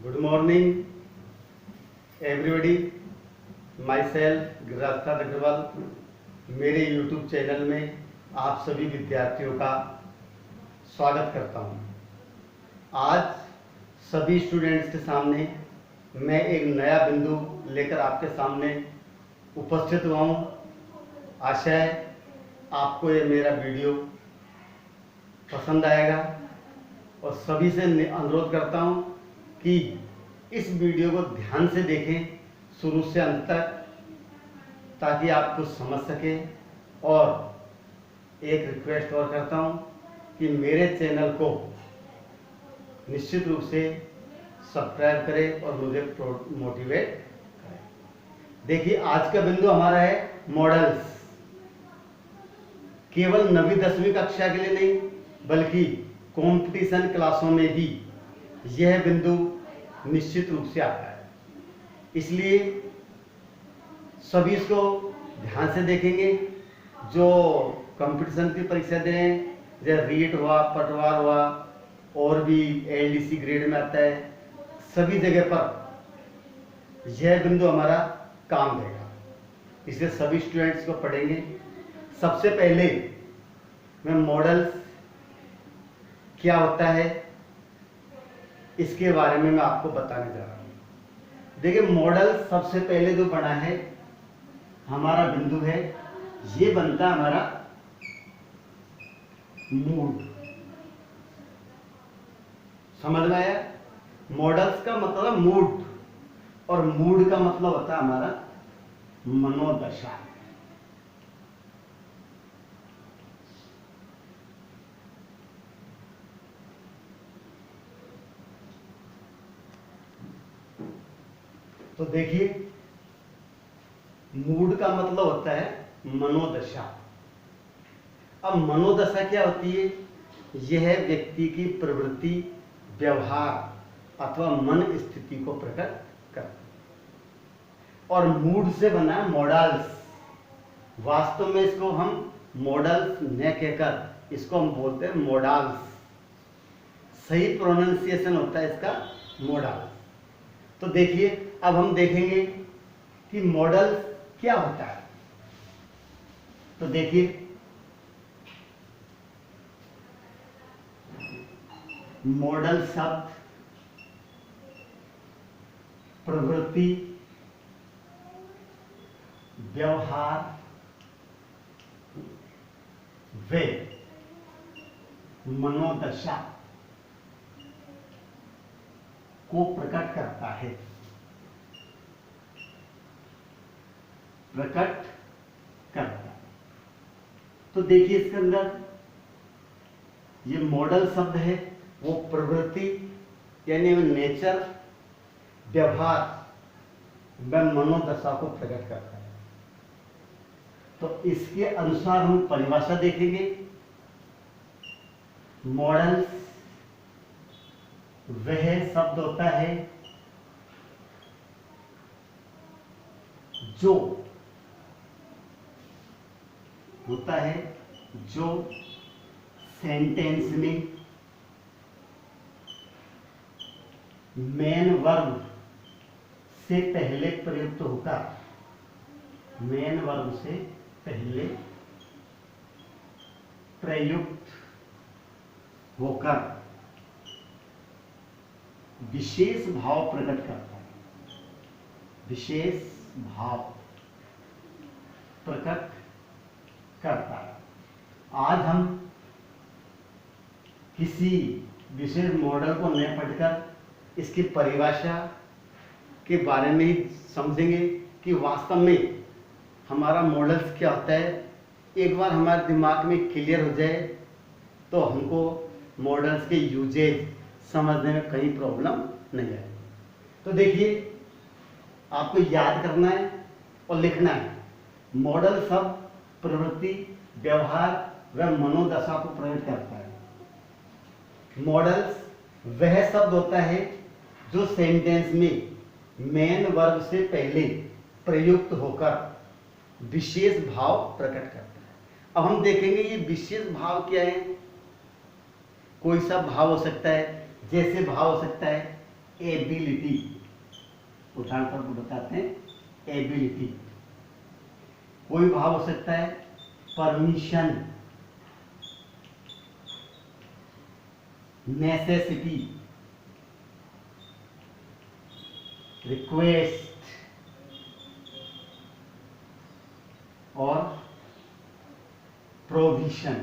Good morning everybody. Myself Giriraj Agrawal. मेरे YouTube channel में आप सभी विद्यार्थियों का स्वागत करता हूं। आज सभी स्टूडेंट्स के सामने मैं एक नया बिंदु लेकर आपके सामने उपस्थित हुआ हूं। आशा है आपको ये मेरा वीडियो पसंद आएगा और सभी से अनुरोध करता हूं कि इस वीडियो को ध्यान से देखें शुरू से अंत तक, ताकि आप कुछ समझ सकें। और एक रिक्वेस्ट और करता हूं कि मेरे चैनल को निश्चित रूप से सब्सक्राइब करें और मुझे मोटिवेट करें। देखिए, आज का बिंदु हमारा है मॉडल्स। केवल 9वीं 10वीं कक्षा के लिए नहीं, बल्कि कंपटीशन क्लासों में भी यह बिंदु निश्चित रूप से आता है। इसलिए सभी इसको ध्यान से देखेंगे। जो कंपटीशन की परीक्षा दे रहे हैं, जैसे रीट हुआ, पटवार हुआ, और भी एलडीसी ग्रेड में आता है, सभी जगह पर यह बिंदु हमारा काम देगा। इसलिए सभी स्टूडेंट्स को पढ़ेंगे। सबसे पहले मैं मॉडल्स क्या होता है इसके बारे में मैं आपको बताने जा रहा हूं। देखिए, मॉडल सबसे पहले जो बना है हमारा बिंदु है, ये बनता है हमारा मूड। समझ में आया? मॉडल्स का मतलब मूड, और मूड का मतलब होता है हमारा मनोदशा। तो देखिए, मूड का मतलब होता है मनोदशा। अब मनोदशा क्या होती है? यह व्यक्ति की प्रवृत्ति, व्यवहार अथवा मन स्थिति को प्रकट करती है। और मूड से बना है मॉडल्स। वास्तव में इसको हम मॉडल्स न कहकर इसको हम बोलते हैं मॉडल्स। सही प्रोनाउंसिएशन होता है इसका मॉडल्स। तो देखिए, अब हम देखेंगे कि मॉडल क्या होता है। तो देखिए, मॉडल शब्द प्रवृत्ति, व्यवहार व मनोदशा को प्रकट करता है। प्रकट करता है। तो देखिए, इसके अंदर ये मॉडल शब्द है, वो प्रवृत्ति यानी नेचर, व्यवहार व मनोदशा को प्रकट करता है। तो इसके अनुसार हम परिभाषा देखेंगे। मॉडल्स वह शब्द होता है जो होता है जो सेंटेंस में मेन वर्ब से पहले प्रयुक्त होकर, मेन वर्ब से पहले प्रयुक्त होकर विशेष भाव प्रकट करता है। विशेष भाव प्रकट करता है। आज हम किसी विशेष मॉडल को न पढ़कर इसकी परिभाषा के बारे में ही समझेंगे कि वास्तव में हमारा मॉडल्स क्या होता है। एक बार हमारे दिमाग में क्लियर हो जाए तो हमको मॉडल्स के यूजेज समझने में कहीं प्रॉब्लम नहीं आए। तो देखिए, आपको याद करना है और लिखना है। मॉडल शब्द प्रवृत्ति, व्यवहार व मनोदशा को प्रकट करता है। मॉडल्स वह शब्द होता है जो सेंटेंस में मेन वर्ब से पहले प्रयुक्त होकर विशेष भाव प्रकट करता है। अब हम देखेंगे ये विशेष भाव क्या है। कोई सा भाव हो सकता है, जैसे भाव हो सकता है एबिलिटी, उदाहरण पर बताते हैं एबिलिटी। कोई भाव हो सकता है परमिशन, नेसेसिटी, रिक्वेस्ट और प्रोविजन।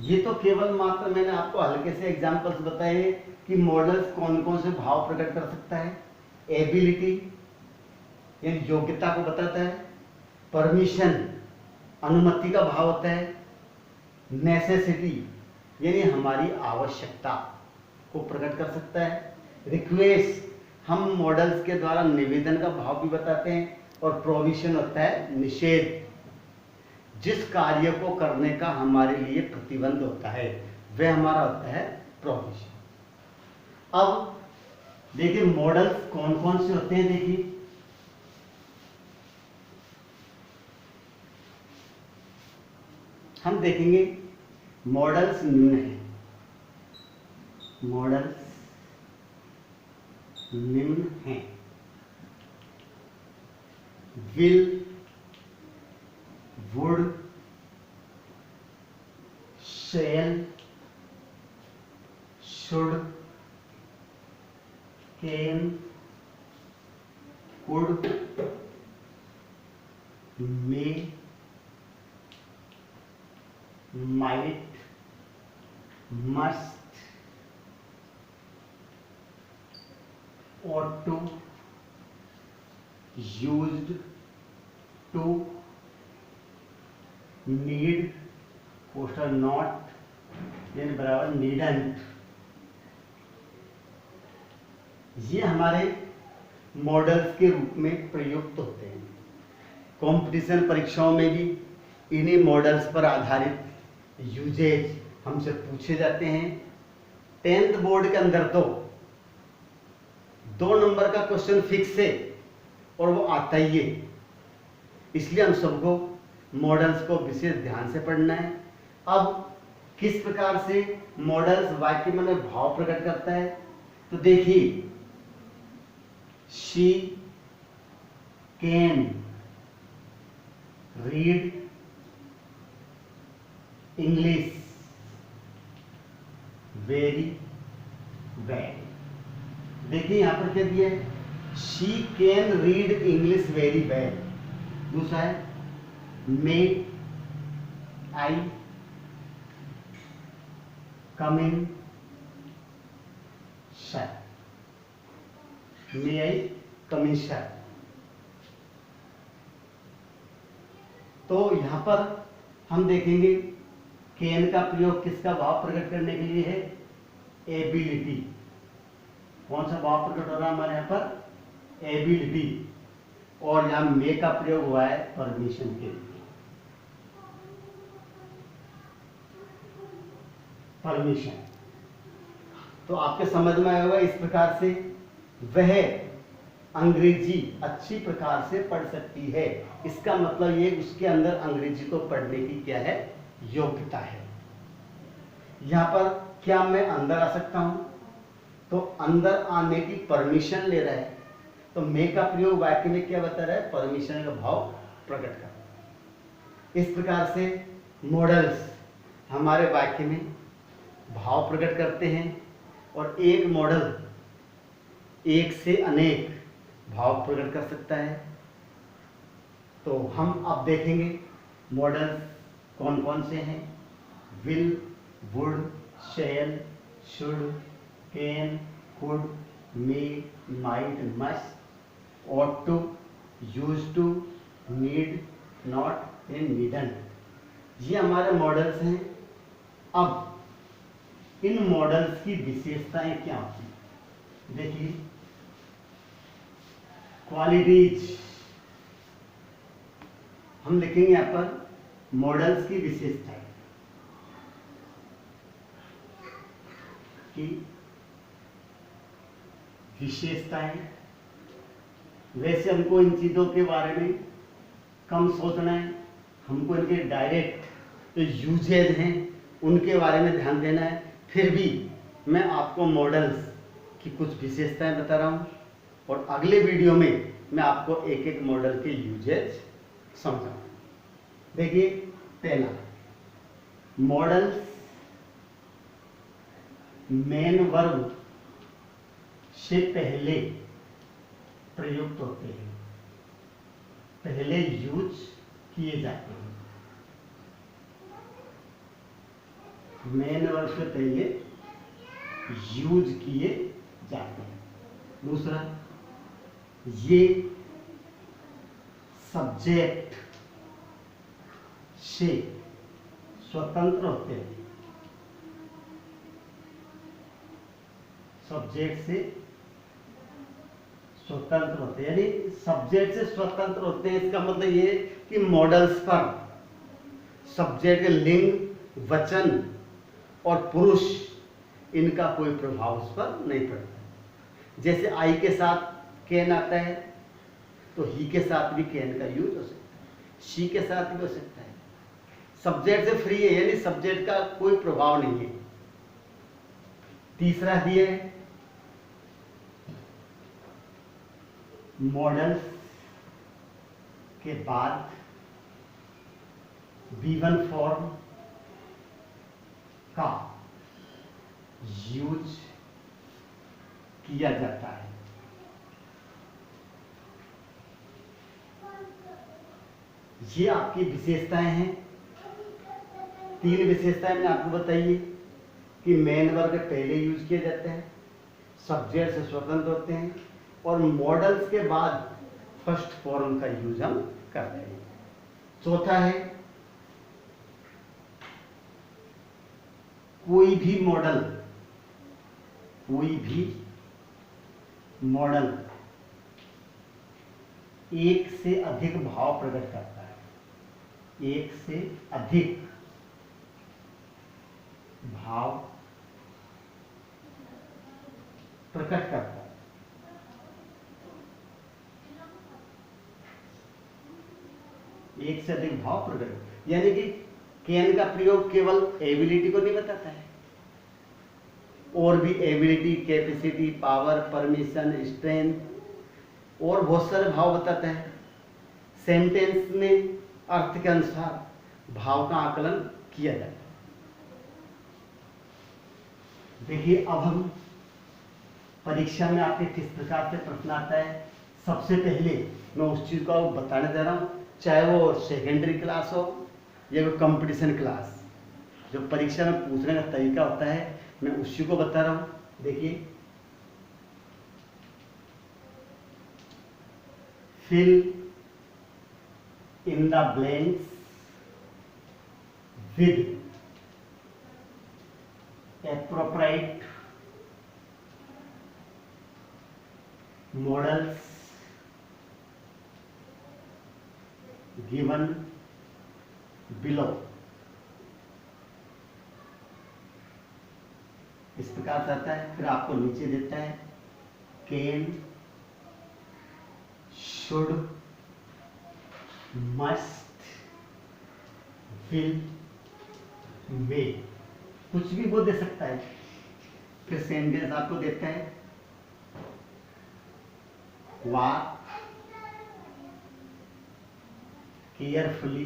ये तो केवल मात्र मैंने आपको हल्के से एग्जांपल्स बताए कि मॉडल्स कौन कौन से भाव प्रकट कर सकता है। एबिलिटी यानी योग्यता को बताता है, परमिशन अनुमति का भाव होता है, नेसेसिटी यानी हमारी आवश्यकता को प्रकट कर सकता है, रिक्वेस्ट हम मॉडल्स के द्वारा निवेदन का भाव भी बताते हैं, और प्रोविजन होता है निषेध, जिस कार्य को करने का हमारे लिए प्रतिबंध होता है वह हमारा होता है प्रोविजन। अब देखिए मॉडल्स कौन कौन से होते हैं। देखिए हम देखेंगे मॉडल्स निम्न हैं, मॉडल्स निम्न हैं। Will, would, shall, should, can, could, may, might, must, ought to, used to, need, पोस्टर नॉट यानी बराबर नीडंट। ये हमारे मॉडल्स के रूप में प्रयुक्त होते हैं। कंपटीशन परीक्षाओं में भी इन्हीं मॉडल्स पर आधारित यूजेज हमसे पूछे जाते हैं। 10th बोर्ड के अंदर तो 2 नंबर का क्वेश्चन फिक्स है और वो आता ही है, इसलिए हम सबको मॉडल्स को विशेष ध्यान से पढ़ना है। अब किस प्रकार से मॉडल्स वाक्य में भाव प्रकट करता है, तो देखिए she can read English very well. देखिए यहां पर क्या दिया है, she can read English very well. दूसरा है मे आई कम इन सर, मे आई कम इन सर। तो यहां पर हम देखेंगे कैन का प्रयोग किसका भाव प्रकट करने के लिए है, एबिलिटी। कौन सा भाव प्रकट हो रहा है हमारे यहां पर, एबिलिटी। और यहां मे का प्रयोग हुआ है परमिशन के लिए, परमिशन। तो आपके समझ में आया होगा इस प्रकार से वह अंग्रेजी अच्छी प्रकार से पढ़ सकती है। इसका मतलब ये उसके अंदर अंग्रेजी को पढ़ने की क्या है, योग्यता है। यहां पर क्या मैं अंदर आ सकता हूं, तो अंदर आने की परमिशन ले रहा है, तो मे का प्रयोग वाक्य में क्या बता रहा है, परमिशन का भाव प्रकट कर रहा है। इस प्रकार से मॉडल्स हमारे वाक्य में भाव प्रकट करते हैं, और एक मॉडल एक से अनेक भाव प्रकट कर सकता है। तो हम अब देखेंगे मॉडल्स कौन कौन से हैं। Will, would, shall, should, can, could, may, might, must, ought to, used to, need, not and needn't। ये हमारे मॉडल्स हैं। अब इन मॉडल्स की विशेषताएं क्या होती हैं, देखिए क्वालिटीज हम लिखेंगे यहां पर मॉडल्स की विशेषताएं की विशेषताएं। वैसे हमको इन चीजों के बारे में कम सोचना है, हमको इनके डायरेक्ट जो यूजेज हैं उनके बारे में ध्यान देना है। फिर भी मैं आपको मॉडल्स की कुछ विशेषताएं बता रहा हूँ और अगले वीडियो में मैं आपको एक एक मॉडल के यूजेज समझाऊंगा। देखिए, पहला, मॉडल्स मेन वर्ब से पहले प्रयुक्त होते हैं, पहले यूज किए जाते हैं। मेन वर्ब से पहले यूज किए जाते हैं। दूसरा, ये सब्जेक्ट से स्वतंत्र होते हैं। सब्जेक्ट से स्वतंत्र होते हैं, यानी सब्जेक्ट से स्वतंत्र होते हैं, इसका मतलब ये कि मॉडल्स पर सब्जेक्ट के लिंग, वचन और पुरुष, इनका कोई प्रभाव उस पर नहीं पड़ता। जैसे आई के साथ कैन आता है तो ही के साथ भी कैन का यूज हो सकता है, शी के साथ भी हो सकता है। सब्जेक्ट से फ्री है, यानी सब्जेक्ट का कोई प्रभाव नहीं है। तीसरा दिया है, मॉडल्स के बाद V1 फॉर्म का यूज किया जाता है। ये आपकी विशेषताएं हैं। 3 विशेषताएं मैंने आपको बताई है कि मेन वर्ब पहले यूज किए जाते हैं, सब्जेक्ट से स्वतंत्र होते हैं और मॉडल्स के बाद फर्स्ट फॉर्म का यूज हम करते हैं। चौथा है, कोई भी मॉडल एक से अधिक भाव प्रकट करता है। एक से अधिक भाव प्रकट करता है। एक से अधिक भाव प्रकट, यानी कि कैन का प्रयोग केवल एबिलिटी को नहीं बताता है, और भी ability, capacity, power, permission, strength और बहुत सारे भाव बताता है। सेंटेंस में अर्थ के अनुसार भाव का आकलन किया जाता है। देखिए, अब हम परीक्षा में आपके किस प्रकार से प्रश्न आता है। सबसे पहले मैं उस चीज को बताने दे रहा हूं, चाहे वो सेकेंडरी क्लास हो या वो कंपटीशन क्लास, जो परीक्षा में पूछने का तरीका होता है, मैं उसी को बता रहा हूं। देखिए, fill in the blanks with appropriate models given below। इस प्रकार से आता है। फिर आपको नीचे देता है कैन, शुड, मस्ट, विल, मे, कुछ भी वो दे सकता है। फिर सेंटेंस आपको देता है walk carefully,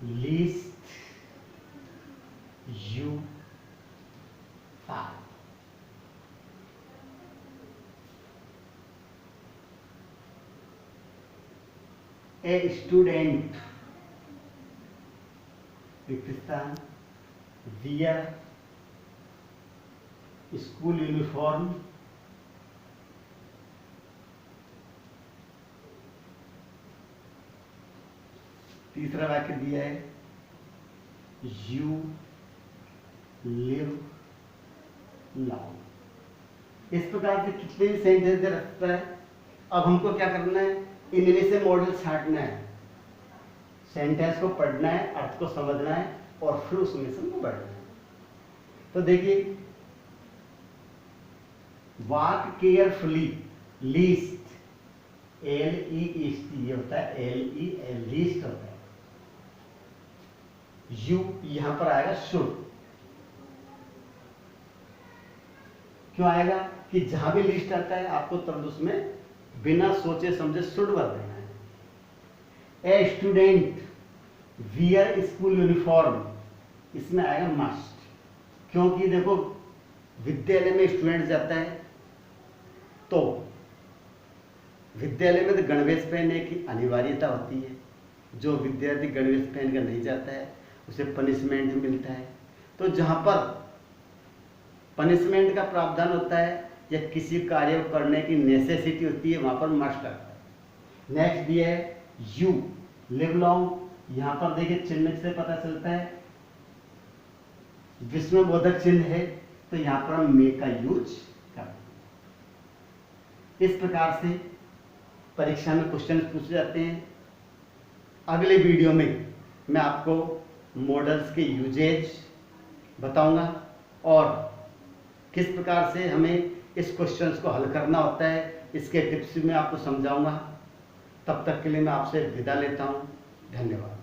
least you five. A student Pakistan wear school uniform तीसरा वाक्य दिया है यू लिव लव। इस प्रकार से कितने भी सेंटेंस दे रखता है। अब हमको क्या करना है, इनमें से मॉडल छांटना है, सेंटेंस को पढ़ना है, अर्थ को समझना है और फिर उसमें से बढ़ना है। तो देखिए, वॉक केयरफुली, लीस्ट, LEST ये होता है, LE लीस्ट होता है। यू यहां पर आएगा शुड। क्यों आएगा कि जहां भी लिस्ट आता है आपको तुरंत उसमें बिना सोचे समझे शुड भर देना है। A student wear school uniform, इसमें आएगा मस्ट, क्योंकि देखो विद्यालय में स्टूडेंट जाता है तो विद्यालय में तो गणवेश पहनने की अनिवार्यता होती है। जो विद्यार्थी गणवेश पहनकर नहीं जाता है उसे पनिशमेंट मिलता है। तो जहां पर पनिशमेंट का प्रावधान होता है या किसी कार्य को करने की नेसेसिटी होती है वहां पर मस्ट आता है। नेक्स्ट दिया है यू लिव लॉन्ग, यहां पर देखिए चिन्ह से पता चलता है विस्मयबोधक चिन्ह है, तो यहां पर हम मे का यूज कर। इस प्रकार से परीक्षा में क्वेश्चन पूछे जाते हैं। अगले वीडियो में मैं आपको मॉडल्स के यूजेज बताऊंगा और किस प्रकार से हमें इस क्वेश्चंस को हल करना होता है, इसके टिप्स भी मैं आपको समझाऊंगा। तब तक के लिए मैं आपसे विदा लेता हूं। धन्यवाद।